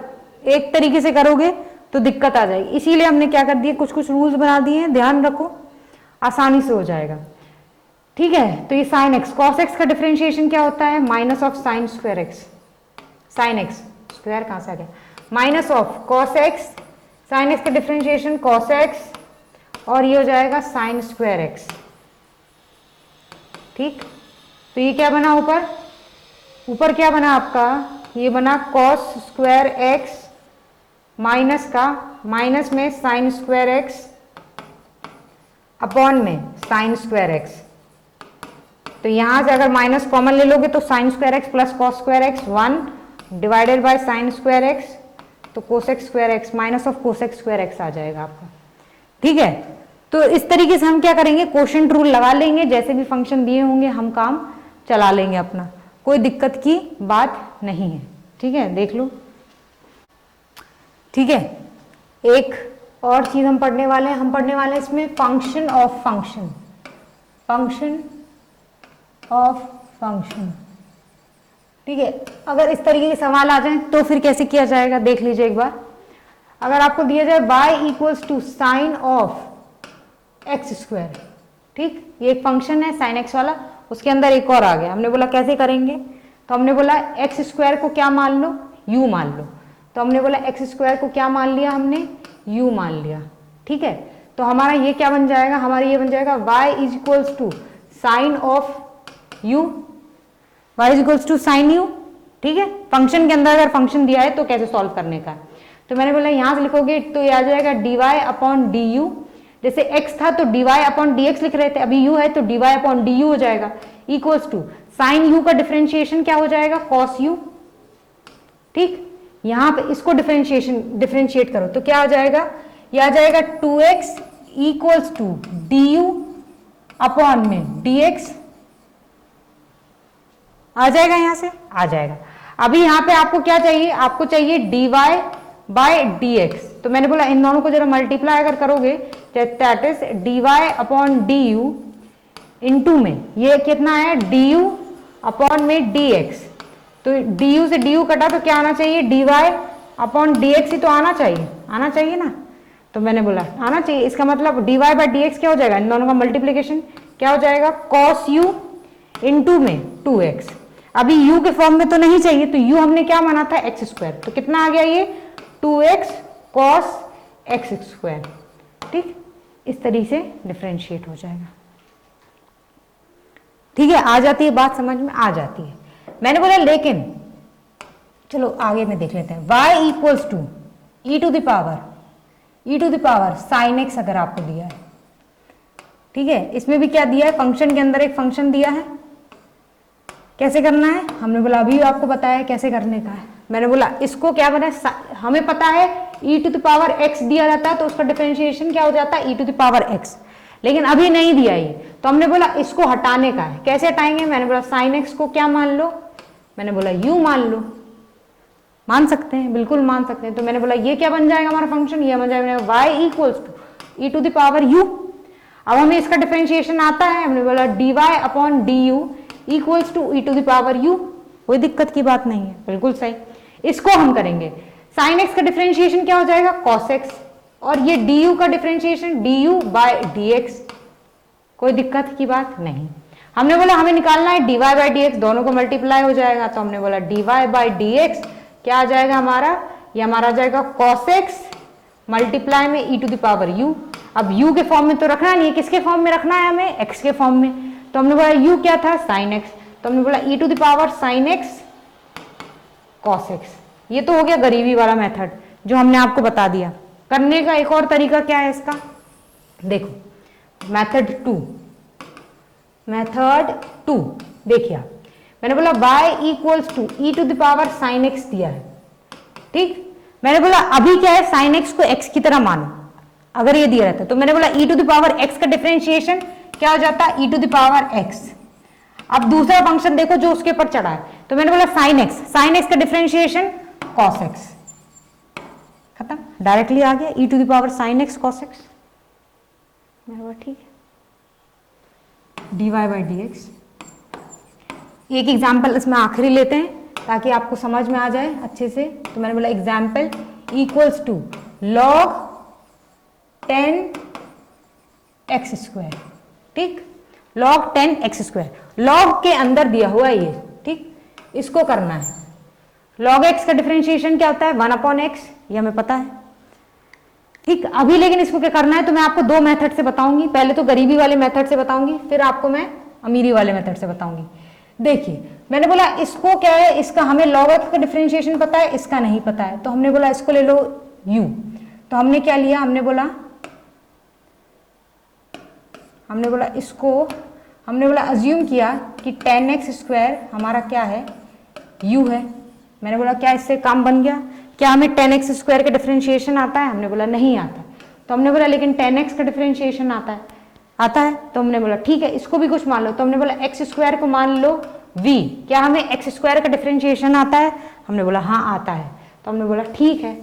एक तरीके से करोगे तो दिक्कत आ जाएगी, इसीलिए हमने क्या कर दिए, कुछ कुछ रूल्स बना दिए हैं, ध्यान रखो, आसानी से हो जाएगा। ठीक है, तो ये sin x, cos x का डिफरेंशिएशन क्या होता है, minus of sine square x, sine x square कहां से आ गया, minus of cos x, sign x का डिफरेंशिएशन cos x, और ये हो जाएगा साइन स्क्वायर एक्स। ठीक, तो ये क्या बना ऊपर, ऊपर क्या बना आपका, ये बना cos स्क्वायर एक्स माइनस का, माइनस में साइन स्क्वायर एक्स अपॉन में साइन स्क्वायर एक्स। तो यहां से अगर माइनस कॉमन ले लोगे तो sine square x plus cos square x 1 divided by sine square x, तो cosec square x minus of cosec square x आ जाएगा आपका। ठीक है, तो इस तरीके से हम क्या करेंगे, क्वोशिएंट रूल लगा लेंगे, जैसे भी फंक्शन दिए होंगे हम काम चला लेंगे अपना, कोई दिक्कत की बात नहीं है। ठीक है, देख लो। ठीक है, एक और चीज हम पढ़ने वाले हैं, हम पढ़ने वाले हैं इसमें function of function, function of function. ठीक है, अगर इस तरीके के सवाल आ जाएं तो फिर कैसे किया जाएगा, देख लीजिए एक बार। अगर आपको दिया जाए y equals to sine of x square, ठीक, ये एक फंक्शन है साइन एक्स वाला, उसके अंदर एक और आ गया, हमने बोला कैसे करेंगे, तो हमने बोला एक्स स्क्वायर को क्या मान लो, u मान लो। तो हमने बोला एक्स स्क्वायर को क्या मान लिया हमने, u मान लिया। ठीक है, तो हमारा ये क्या बन जाएगा, हमारा ये बन जाएगा y is equals to sine of u, y is equals to sine u। ठीक है, फंक्शन के अंदर अगर फंक्शन दिया है तो कैसे सॉल्व करने का है, तो मैंने बोला यहां से लिखोगे तो ये आ जाएगा dy अपॉन du, जैसे x था तो dy अपॉन dx लिख रहे थे, अभी u है तो dy अपॉन du हो जाएगा, इक्वल्स टू साइन u का डिफरेंशिएशन क्या हो जाएगा, cos u। ठीक, यहां पे इसको डिफरेंशिएट करो तो क्या आ जाएगा, यह आ जाएगा 2x equals to du upon में dx आ जाएगा, यहां से आ जाएगा। अभी यहां पे आपको क्या चाहिए, आपको चाहिए dy बाय dx, तो मैंने बोला इन दोनों को जरा मल्टीप्लाई अगर करोगे that is dy upon du into में ये कितना है du अपॉन में dx, तो du से du कटा तो क्या आना चाहिए, dy अपॉन dx ही तो आना चाहिए ना, तो मैंने बोला आना चाहिए, इसका मतलब dy बाय dx क्या हो जाएगा, इन दोनों का मल्टीप्लीकेशन क्या हो जाएगा, cos u इनटू में 2x। अभी u के फॉर्म में तो नहीं चाहिए, तो u हमने क्या माना था एक्स स्क्वायर, तो कितना आ गया ये 2x cos x स्क्वायर। ठीक, इस तरीके से डिफरेंशिएट हो जाएगा। ठीक है, आ जाती है बात, समझ में आ जाती है। मैंने बोला लेकिन चलो आगे में देख लेते हैं, y equals to e to the power sine x अगर आपको दिया है। ठीक है, इसमें भी क्या दिया है, फंक्शन के अंदर एक फंक्शन दिया है, कैसे करना है हमने बोला अभी आपको बताया कैसे करने का है। मैंने बोला इसको क्या बना, हमें पता है e to the power x दिया रहता है तो उसका डिफरेंशिएशन क्या हो जाता है e to the power x, लेकिन अभी नहीं दिया ये, तो हमने बोला इसको हटाने का है। कैसे हटाएंगे, मैंने बोला साइन x को क्या मान लो, मैंने बोला u मान लो, मान सकते हैं, बिल्कुल मान सकते हैं। तो मैंने बोला ये क्या बन जाएगा हमारा फंक्शन, ये बन जाएगा y equals to e to the power u। अब हमें इसका डिफरेंशिएशन आता है, हमने बोला dy upon du equals to e to the power u, कोई दिक्कत की बात नहीं है, बिल्कुल सही। इसको हम करेंगे, साइन x का डिफरेंशिएशन क्या हो जाएगा cos x, और ये du का डिफरेंशिएशन du बाय dx, कोई दिक्कत की बात नहीं। हमने बोला हमें निकालना है dy बाई डी एक्स, दोनों को मल्टीप्लाई हो जाएगा, तो हमने बोला dy बाई डी एक्स क्या आ जाएगा हमारा, ये हमारा आ जाएगा cos x मल्टीप्लाई में e to the power u। अब u के फॉर्म में तो रखना नहीं है, किसके फॉर्म में रखना है हमें, x के फॉर्म में, तो हमने बोला u क्या था sin x, तो हमने बोला e to the power sin x cos x। ये तो हो गया गरीबी वाला मेथड जो हमने आपको बता दिया। करने का एक और तरीका क्या है इसका, देखो मेथड टू देखिए आप, मैंने बोला y equals to e to the power sine x दिया है, ठीक। मैंने बोला अभी क्या है, साइन एक्स को x की तरह मानो, अगर ये दिया रहता तो मैंने बोला e to the power x का डिफरेंशिएशन क्या हो जाता है, e to the power x। अब दूसरा फंक्शन देखो जो उसके ऊपर चढ़ा है, तो मैंने बोला साइन एक्स का डिफरेंशिएशन cos x, खत्म, डायरेक्टली आ गया e to the power sine x cos x। मैंने बोला ठीक है, dy बाई डी एक्स। एक एग्जाम्पल इसमें आखिरी लेते हैं ताकि आपको समझ में आ जाए अच्छे से, तो मैंने बोला example equals to log 10x square, ठीक, log 10x स्क्वायर, log के अंदर दिया हुआ है ये, ठीक, इसको करना है। log x का डिफरेंशिएशन क्या होता है, 1/x, ये हमें पता है, ठीक। अभी लेकिन इसको क्या करना है, तो मैं आपको दो मेथड से बताऊंगी, पहले तो गरीबी वाले मेथड से बताऊंगी, फिर आपको मैं अमीरी वाले मेथड से बताऊंगी। देखिए मैंने बोला इसको क्या है, इसका हमें log x का डिफरेंशिएशन पता है, इसका नहीं पता है, तो हमने बोला इसको ले लो u, तो हमने क्या लिया, हमने बोला अज्यूम किया कि 10x स्क्वायर हमारा क्या है, u है। मैंने बोला क्या इससे काम बन गया, क्या हमें 10x स्क्वायर का डिफरेंशिएशन आता है, हमने बोला नहीं आता, तो हमने बोला लेकिन 10x का डिफरेंशिएशन आता है, तो हमने बोला ठीक है इसको भी कुछ मान लो, तो हमने बोला x स्क्वायर को मान लो v, क्या हमें x स्क्वायर का डिफरेंशिएशन आता है, हमने बोला हाँ आता है, तो हमने बोला ठीक है,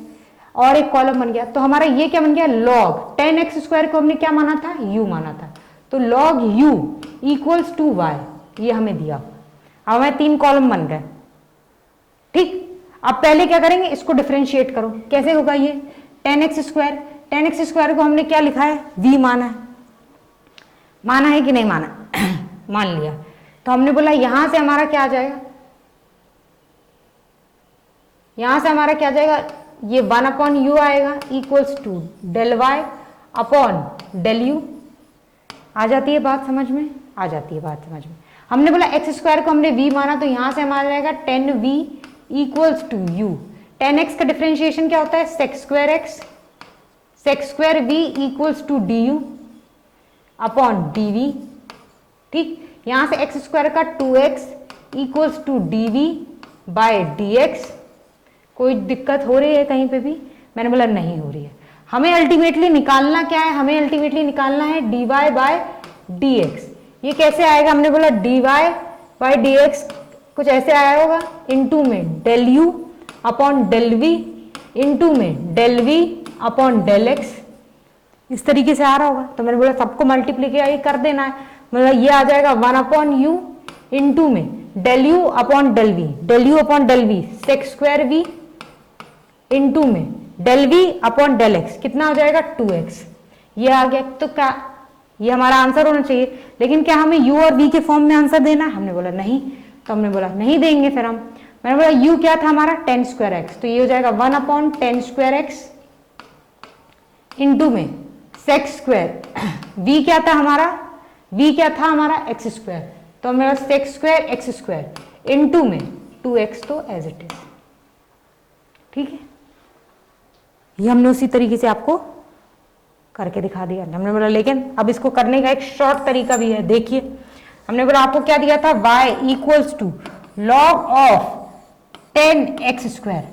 और एक कॉलम बन गया, तो हमारा ये क्या बन गया, log 10x स्क्वायर को हमने क्या माना था, u माना था, तो log u equals to y, ये हमें दिया। अब हमें 3 कॉलम बन गए, ठीक। अब पहले क्या करेंगे, इसको डिफरेंशिएट करो, कैसे होगा ये 10x स्क्वायर को हमने क्या लिखा है, v माना है कि नहीं माना मान लिया, तो हमने बोला यहां से हमारा क्या आ जाएगा, ये 1/u आएगा equals to del y upon del u। आ जाती है बात समझ में, हमने बोला x स्क्वायर को हमने v माना, तो यहां से हमारा जाएगा 10v equals to u। 10x का डिफरेंशिएशन क्या होता है, sec square v equals to du upon dv, ठीक। यहां से x स्क्वायर का 2x equals to dv by dx। कोई दिक्कत हो रही है कहीं पे भी, मैंने बोला नहीं हो रही है। हमें अल्टीमेटली निकालना क्या है, dy बाय dx। ये कैसे आएगा, हमने बोला dy बाय dx कुछ ऐसे आया होगा, इनटू में del u upon del v, into में del v upon del x, इस तरीके से आ रहा होगा। तो मैंने बोला सबको मल्टीप्लीकेट कर देना है, मतलब ये आ जाएगा 1/u इनटू में del u upon del v, sec square v into में del v upon del x, कितना हो जाएगा 2x, ये आ गया। तो क्या ये हमारा आंसर होना चाहिए, लेकिन क्या हमें u और v के फॉर्म में आंसर देना है, हमने बोला नहीं, तो हमने बोला नहीं देंगे। फिर मैंने बोला u क्या था हमारा 10 स्क्वायर x, तो ये हो जाएगा 1/10 स्क्वायर x इनटू में sec स्क्वायर v क्या था हमारा x स्क्वायर, तो मेरा sec square x square into में 2x, तो एज इट इज, ठीक है। ये हमने उसी तरीके से आपको करके दिखा दिया। हमने बोला लेकिन अब इसको करने का एक शॉर्ट तरीका भी है, देखिए। हमने बोला आपको क्या दिया था, y equals to log of 10x square,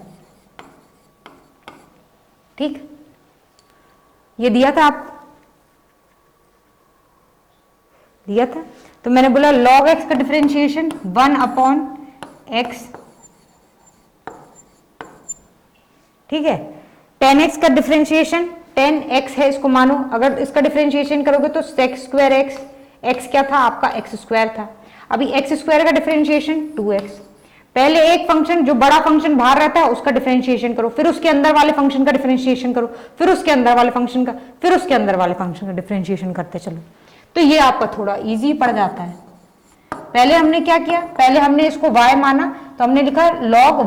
ठीक, ये दिया था तो मैंने बोला log x का डिफरेंशिएशन 1/x, ठीक है। 10x का डिफरेंशिएशन 10x है, इसको मानो, अगर इसका डिफरेंशिएशन करोगे तो sec स्क्वायर x क्या था आपका x स्क्वायर था। अभी x स्क्वायर का डिफरेंशिएशन 2x, पहले एक फंक्शन जो बड़ा फंक्शन बाहर रहता है उसका डिफरेंशिएशन करो, फिर उसके अंदर वाले फंक्शन का डिफरेंशिएशन करो, फिर उसके अंदर वाले फंक्शन का, फिर उसके अंदर वाले फंक्शन का डिफरेंशिएशन करते चलो, तो ये आपका थोड़ा इजी पड़ जाता है। पहले हमने क्या किया, पहले हमने इसको y माना तो हमने लिखा log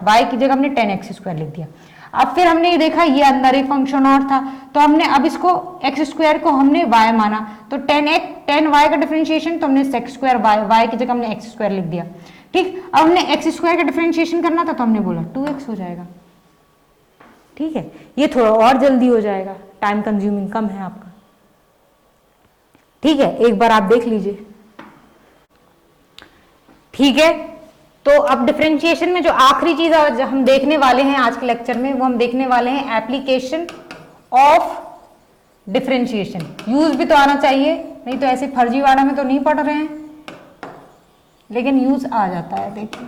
y की जगह हमने 10x² लिख दिया। अब फिर हमने ये देखा ये अंदर एक फंक्शन और था तो हमने अब इसको x² को हमने y माना तो 10y का डिफरेंशिएशन तो हमने sec² y की जगह हमने x² लिख दिया। ठीक, अब हमने x² का डिफरेंशिएशन करना था तो हमने बोला 2x हो जाएगा। ठीक है, ये थोड़ा और जल्दी हो जाएगा, टाइम कंज्यूमिंग कम है आपका। ठीक है, एक बार आप देख लीजिए। ठीक है, तो अब डिफरेंशिएशन में जो आखिरी चीज हम देखने वाले हैं आज के लेक्चर में वो हम देखने वाले हैं एप्लीकेशन ऑफ डिफरेंशिएशन। यूज भी तो आना चाहिए, नहीं तो ऐसे फर्जीवाड़ा में तो नहीं पढ़ रहे हैं, लेकिन यूज आ जाता है। देखिए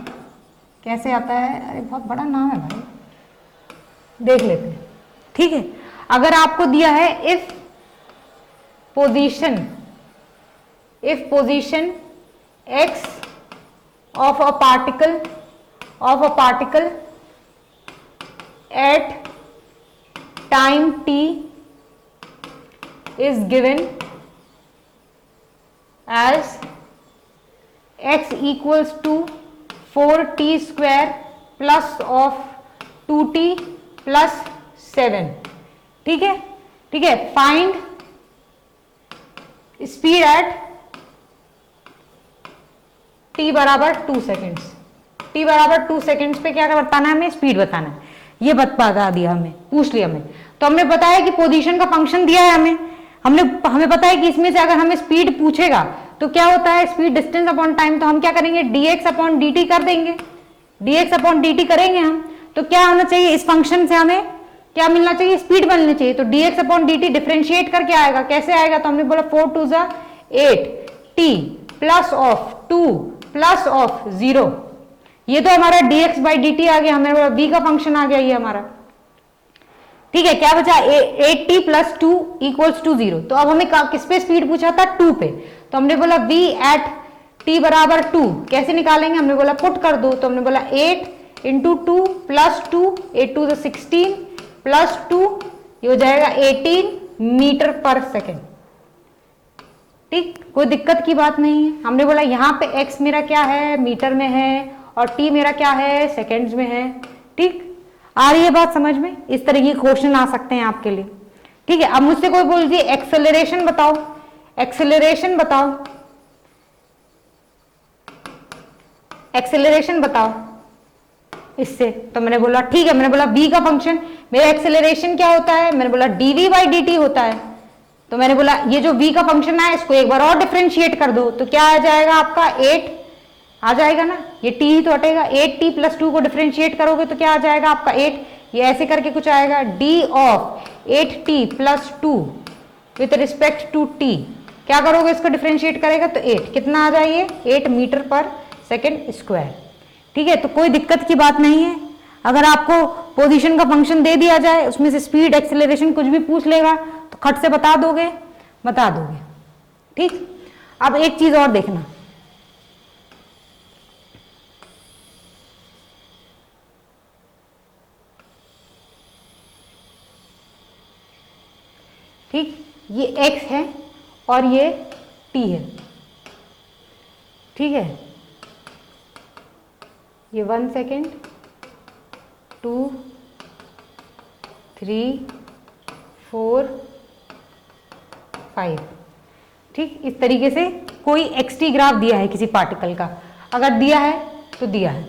कैसे आता है, अरे बहुत बड़ा नाम है भाई, देख लेते हैं। ठीक है, अगर आपको दिया है if position x of a particle at time t is given as x equals to 4t square plus of 2t plus 7। ठीक है, ठीक है, फाइंड स्पीड एट t बराबर 2 सेकेंड्स। t बराबर 2 सेकेंड्स पे क्या बताना है हमें, स्पीड बताना है। ये बता दिया, हमें पूछ लिया हमें, तो हमने बताया कि पोजीशन का फंक्शन दिया है हमें पता है कि इसमें से अगर हमें स्पीड पूछेगा तो क्या होता है, स्पीड डिस्टेंस अपॉन टाइम, तो हम क्या करेंगे dx अपॉन dt कर देंगे, dx अपॉन dt करेंगे हम। तो क्या होना चाहिए, इस फंक्शन से हमें क्या मिलना चाहिए, स्पीड मिलनी चाहिए। तो dx अपॉन dt डिफरेंशिएट करके आएगा, कैसे आएगा, तो हमने बोला 4 2 8 t plus of 2 plus of 0, ये तो हमारा dx बाई dt आ गया, हमें v का फंक्शन आ गया ये हमारा। ठीक है, क्या बचा 8t प्लस 2 इक्वल्स टू 0। तो अब हमें किस पे स्पीड पूछा था, 2 पे, तो हमने बोला v एट t बराबर 2 कैसे निकालेंगे, हमने बोला पुट कर दो, तो हमने बोला 8 इंटू 2 प्लस 2 8 2 16 प्लस 2 ये हो जाएगा 18 मीटर पर सेकेंड। ठीक, कोई दिक्कत की बात नहीं है। हमने बोला यहाँ पे x मेरा क्या है, मीटर में है, और t मेरा क्या है, सेकेंड्स में है। ठीक, आ रही है बात समझ में। इस तरह के क्वेश्चन आ सकते हैं आपके लिए। ठीक है, अब मुझसे कोई बोल दिए एक्सेलरेशन बताओ, एक्सेलरेशन बताओ, एक्सेलरेशन बताओ इससे, तो मैंने बोला ठीक है, मैंने बोला v का फंक्शन मेरा एक्सेलरेशन क्या होता है, मैंने बोला dv बाई dt होता है। तो मैंने बोला ये जो v का फंक्शन है इसको एक बार और डिफरेंशिएट कर दो, तो क्या आ जाएगा आपका 8 आ जाएगा ना, ये t ही तो हटेगा, 8t प्लस 2 को डिफरेंशिएट करोगे तो क्या आ जाएगा आपका 8, ये ऐसे करके कुछ आएगा d of 8t plus 2 with respect to t, क्या करोगे इसको डिफरेंशिएट करेगा तो 8 कितना आ जाइए 8 मीटर पर सेकेंड स्क्वायर। ठीक है, तो कोई दिक्कत की बात नहीं है। अगर आपको पोजीशन का फंक्शन दे दिया जाए, उसमें से स्पीड एक्सेलरेशन कुछ भी पूछ लेगा तो खट से बता दोगे। ठीक, अब एक चीज और देखना, ठीक, ये x है और ये t है। ठीक है, ये 1 सेकेंड 2 3 4 5। ठीक, इस तरीके से कोई xt ग्राफ दिया है किसी पार्टिकल का, अगर दिया है तो दिया है।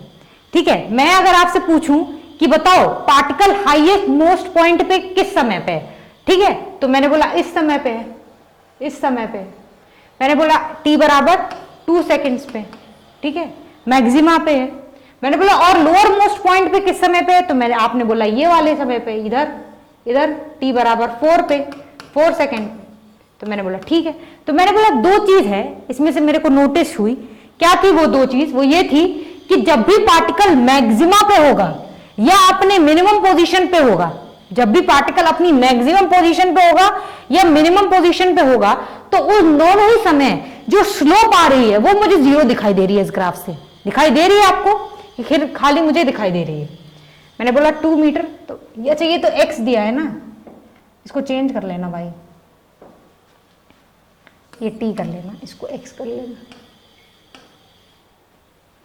ठीक है, मैं अगर आपसे पूछूं कि बताओ पार्टिकल हाईएस्ट मोस्ट पॉइंट पे किस समय पे है, ठीक है, तो मैंने बोला इस समय पे है, इस समय पे मैंने बोला t बराबर 2 सेकेंड्स पे। ठीक है, मैक्सिमा पे है। मैंने बोला और लोअर मोस्ट पॉइंट पे किस समय पे है, तो मैंने आपने बोला ये वाले समय पे, इधर t बराबर 4 पे 4 सेकेंड। तो मैंने बोला ठीक है। तो मैंने बोला दो चीज है इसमें से मेरे को नोटिस हुई, क्या थी वो दो चीज, वो ये थी कि जब भी पार्टिकल मैक्सिमा पे होगा या अपने मिनिमम पोजीशन पे होगा, जब भी पार्टिकल अपनी मैक्सिमम पोजीशन पे होगा या मिनिमम पोजीशन पे होगा, तो उस दोनों ही समय जो स्लोप आ रही है वो मुझे 0 दिखाई दे रही है। इस ग्राफ से दिखाई दे रही है आपको, फिर खाली मुझे दिखाई दे रही है। मैंने बोला 2 मीटर, तो अच्छा ये तो x दिया है ना, इसको चेंज कर लेना भाई, ये t कर लेना, इसको x कर लेना।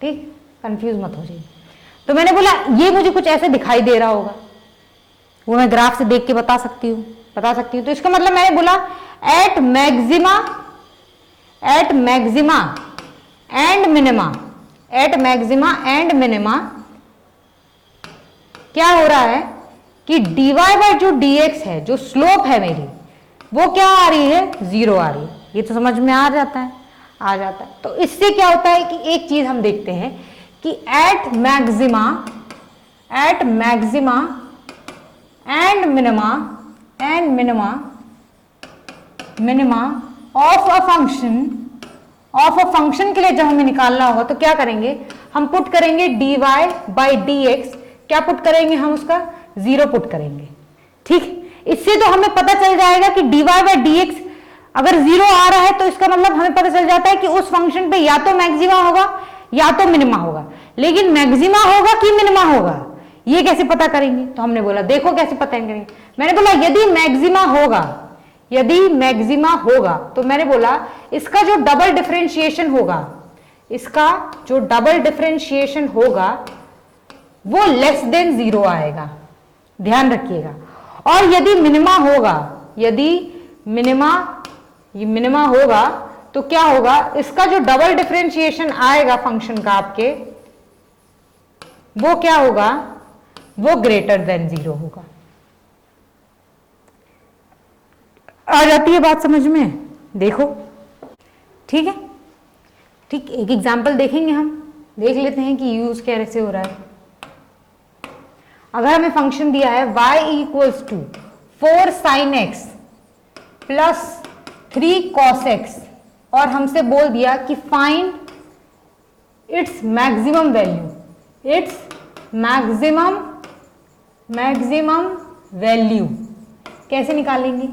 ठीक, कंफ्यूज मत हो जाइए। तो मैंने बोला ये मुझे कुछ ऐसे दिखाई दे रहा होगा, वो मैं ग्राफ से देख के बता सकती हूँ। तो इसका मतलब मैंने बोला एट मैक्सिमा एंड मिनिमा क्या हो रहा है कि dy बाय जो dx है, जो स्लोप है मेरी, वो क्या आ रही है, 0 आ रही है। ये तो समझ में आ जाता है। तो इससे क्या होता है कि एक चीज हम देखते हैं कि at maxima and minima of a function के लिए जब हमें निकालना होगा तो क्या करेंगे, हम पुट करेंगे dy बाई dx, क्या पुट करेंगे हम, उसका 0 पुट करेंगे। ठीक, इससे तो हमें पता चल जाएगा कि dy बाई dx अगर 0 आ रहा है तो इसका मतलब हमें पता चल जाता है कि उस फंक्शन पे या तो मैक्सिमा होगा या तो मिनिमा होगा। लेकिन मैक्सिमा होगा कि मिनिमा होगा, ये कैसे पता करेंगे? तो हमने बोला देखो कैसे पता करेंगे। मैंने बोला यदि मैक्सिमा होगा तो मैंने बोला इसका जो डबल डिफरेंशिएशन होगा वो लेस देन 0 आएगा, ध्यान रखिएगा। और यदि मिनिमा होगा तो क्या होगा, इसका जो डबल डिफरेंशिएशन आएगा फंक्शन का आपके, वो क्या होगा, वो ग्रेटर देन 0 होगा। आ जाती है बात समझ में? देखो, ठीक है, ठीक, एक एग्जांपल देखेंगे, हम देख लेते हैं कि यूज कैसे हो रहा है। अगर हमें फंक्शन दिया है y equals to 4 sin x plus 3 cos x और हमसे बोल दिया कि फाइंड इट्स मैक्सिमम वैल्यू, कैसे निकालेंगे?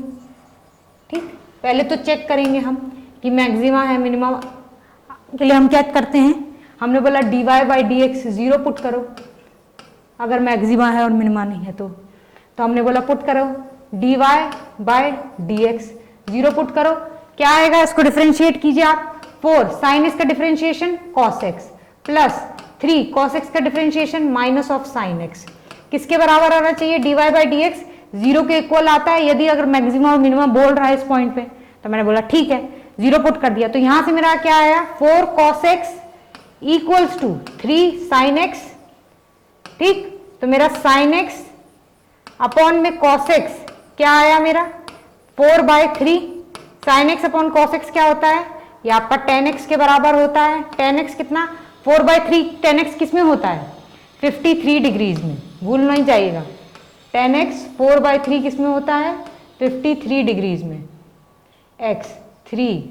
ठीक, पहले तो चेक करेंगे हम कि मैक्सिमा है मिनिमा के लिए हम क्या करते हैं, हमने बोला dy बाई dx 0 पुट करो, अगर मैक्सिमा है और मिनिमा नहीं है तो हमने बोला पुट करो dy बाई dx 0 पुट करो, क्या आएगा, इसको डिफरेंशिएट कीजिए आप, 4 sin x का differentiation cos x plus 3 cos x का differentiation minus of sin x, किसके बराबर आना चाहिए, dy बाई dx 0 के इक्वल आता है यदि अगर मैक्सिमा और मिनिमा बोल रहा है इस पॉइंट पे। तो मैंने बोला ठीक है, 0 पुट कर दिया। तो यहां से मेरा क्या आया, 4 cos x equals to 3 sin x। ठीक, तो मेरा sin x अपॉन में cos x क्या आया मेरा, 4/3। sin x upon cos x क्या होता है, ये आपका tan x के बराबर होता है। tan x कितना, 4/3। tan x किस में होता है, 53 डिग्रीज में, भूल नहीं जाइएगा। tan x 4/3 किस में होता है, 53 डिग्रीज में। x 3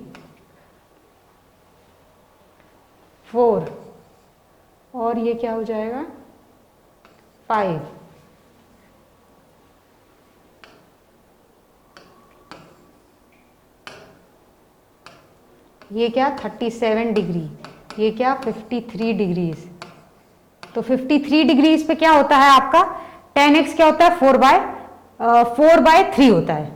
4 और ये क्या हो जाएगा 5। ये क्या 37 डिग्री, ये क्या 53 डिग्रीज। तो 53 डिग्रीज पे क्या होता है आपका tan x क्या होता है 4/3 होता है।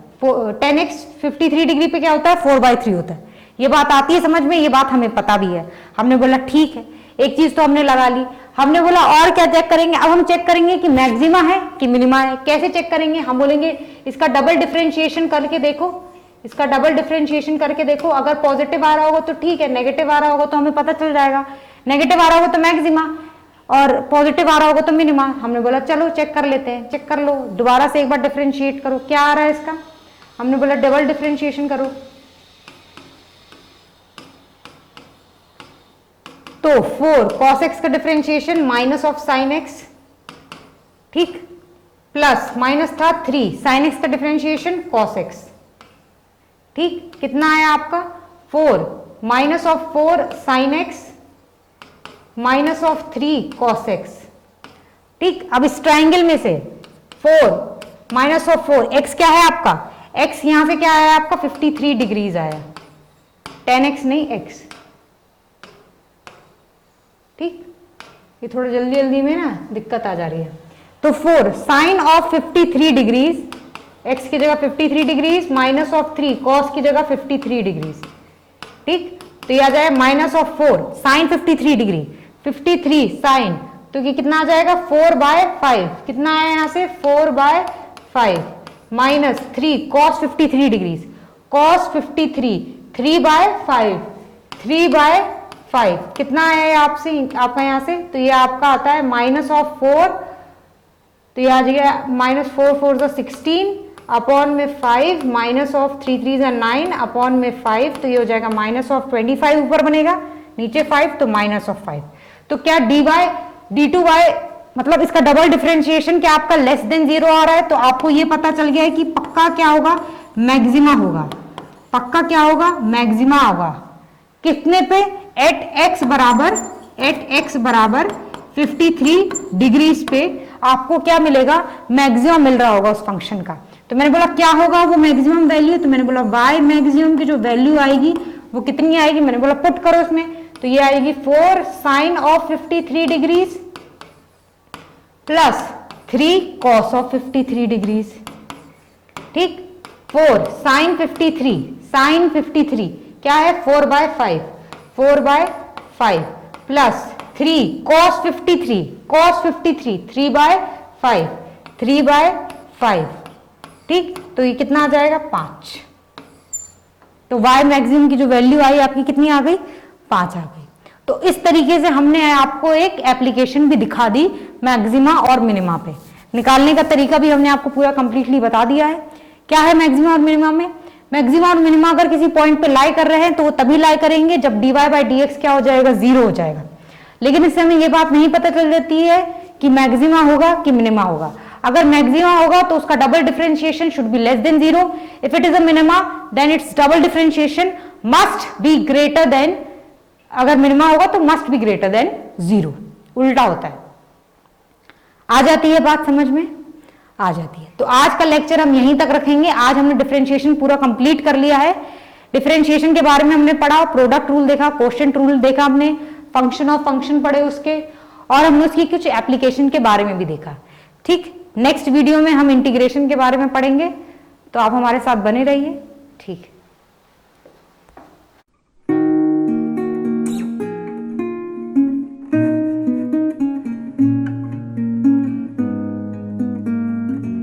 tan x 53 डिग्री पे क्या होता है 4/3 होता है। ये बात आती है समझ में, ये बात हमें पता भी है। हमने बोला ठीक है, एक चीज तो हमने लगा ली। हमने बोला और क्या चेक करेंगे, अब हम चेक करेंगे कि मैक्सिमा है कि मिनिमा है। कैसे चेक करेंगे, हम बोलेंगे इसका डबल डिफरेंशिएशन करके देखो, इसका डबल डिफरेंशिएशन करके देखो, अगर पॉजिटिव आ रहा होगा तो ठीक है, नेगेटिव आ रहा होगा तो हमें पता चल जाएगा, नेगेटिव आ रहा होगा तो मैक्सिमा और पॉजिटिव आ रहा होगा तो मिनिमा। हमने बोला चलो चेक कर लेते हैं, चेक कर लो, दोबारा से एक बार डिफरेंशिएट करो, क्या आ रहा है इसका। हमने बोला डबल डिफरेंशिएशन करो, तो 4 cos x का differentiation minus of sin x, ठीक, प्लस माइनस था 3 sin x का डिफरेंशिएशन cos x, ठीक, कितना आया आपका 4 minus of 4 sin x minus of 3 cos x। ठीक, अब इस ट्राइंगल में से 4 माइनस ऑफ 4 x क्या है आपका, x यहां से क्या आया आपका 53 डिग्रीज आया, tan x नहीं x। ठीक, ये थोड़ा जल्दी जल्दी में ना दिक्कत आ जा रही है। तो 4 साइन ऑफ 53 डिग्रीज, x की जगह 53 डिग्रीज माइनस ऑफ 3 cos की जगह 53 डिग्रीज। ठीक, तो ये आ जाए minus of 4 sine 53 degree, 53 sine, तो ये कितना आ जाएगा 4/5, कितना आया यहाँ से 4/5 माइनस 3 cos 53 डिग्रीज, cos 53 3/5, 3/5 कितना आया आपसे आपका यहाँ से, तो ये आपका आता है माइनस ऑफ 4, तो ये आ जाएगा -4 4 16 अपॉन में 5 माइनस ऑफ 3 3 9 अपॉन में 5, तो ये हो जाएगा माइनस ऑफ 25 ऊपर बनेगा, नीचे 5 तो माइनस ऑफ 5। तो क्या dy d2y मतलब इसका डबल डिफरेंशिएशन क्या आपका लेस देन 0 आ रहा है, तो आपको ये पता चल गया है कि पक्का क्या होगा, मैक्सिमा होगा, पक्का क्या होगा, मैक्सिमा होगा। कितने पे, एट x बराबर 53 डिग्रीज पे आपको क्या मिलेगा, मैक्सिमम मिल रहा होगा उस फंक्शन का। तो मैंने बोला क्या होगा वो मैक्सिमम वैल्यू, तो मैंने बोला y मैक्सिमम की जो वैल्यू आएगी वो कितनी आएगी, मैंने बोला पुट करो उसमें, तो ये आएगी 4 sine of 53 degrees plus 3 cos of 53 degrees, ठीक। 4 साइन 53 क्या है 4/5 प्लस 3 कॉस 53 3/5, ठीक। तो ये कितना आ जाएगा 5। तो y मैक्सिमम की जो वैल्यू आई आपकी कितनी आ गई, 5 आ गई। तो इस तरीके से हमने आपको एक एप्लीकेशन भी दिखा दी मैक्सिमा और मिनिमा पे, निकालने का तरीका भी हमने आपको पूरा कंप्लीटली बता दिया है। क्या है मैक्सिमा और मिनिमा में, मैक्सिमा और मिनिमा अगर किसी पॉइंट पे लाई कर रहे हैं तो वो तभी लाई करेंगे जब dy/dx क्या हो जाएगा, 0 हो जाएगा। लेकिन इससे हमें ये बात नहीं पता चल जाती है कि मैक्सिमा होगा कि मिनिमा होगा। अगर मैक्सिमा होगा तो उसका double differentiation should be less than 0, if it is a minima then it's double differentiation must be greater than, अगर मिनिमा होगा तो मस्ट बी ग्रेटर देन 0, उल्टा होता है। आ जाती है बात समझ में, आ जाती है। तो आज का लेक्चर हम यहीं तक रखेंगे। आज हमने डिफरेंशिएशन पूरा कंप्लीट कर लिया है। डिफरेंशिएशन के बारे में हमने पढ़ा, प्रोडक्ट रूल देखा, क्वोशिएंट रूल देखा, हमने फंक्शन ऑफ फंक्शन पढ़े उसके, और हमने उसकी कुछ एप्लीकेशन के बारे में भी देखा, ठीक। नेक्स्ट वीडियो में हम इंटीग्रेशन के बारे में पढ़ेंगे, तो आप हमारे साथ बने रहिए, ठीक।